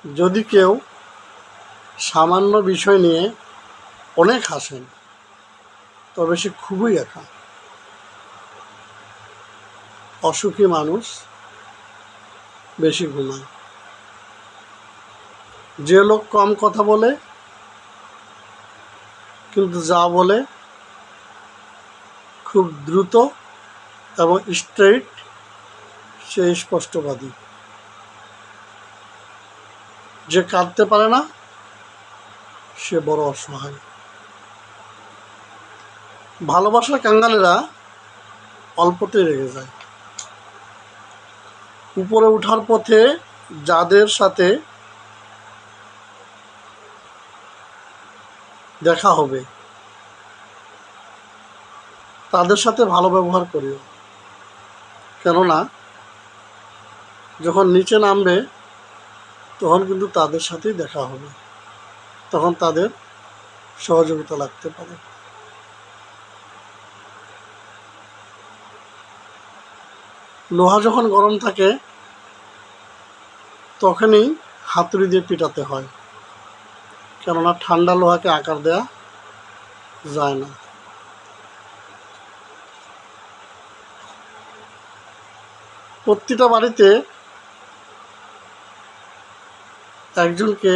যদি কেউ সামান্য বিষয় নিয়ে অনেক হাসেন তবে সে খুবই একা। অসুখী মানুষ বেশি ঘুমায়। যে লোক কম কথা বলে কিন্তু যা বলে খুব দ্রুত এবং স্ট্রেইট, সে স্পষ্টবাদী। যে কাঁদতে পারে না সে বড় অসহায়। ভালোবাসার কাঙ্গালেরা অল্পতেই রেগে যায়। উপরে ওঠার পথে যাদের সাথে দেখা হবে তাদের সাথে ভালো ব্যবহার করিও, কেননা যখন নিচে নামবে তখন কিন্তু তাদের সাথেই দেখা হবে, তখন তাদের সহযোগিতা লাগতে পারে। লোহা যখন গরম থাকে তখনই হাতুড়ি দিয়ে পিটাতে হয়, কেননা ঠান্ডা লোহাকে আকার দেয়া যায় না। প্রতিটা বাড়িতে একজনকে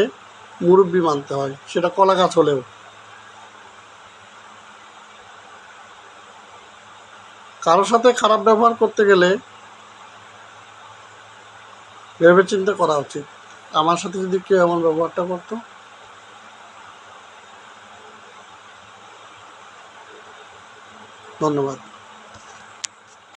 মুরব্বি মানতে হয়, সেটা কলা গাছ হলেও। কারোর সাথে খারাপ ব্যবহার করতে গেলে ভেবেচিন্তে করা উচিত। আমার সাথে যদি কেউ এমন ব্যবহারটা করতো। ধন্যবাদ।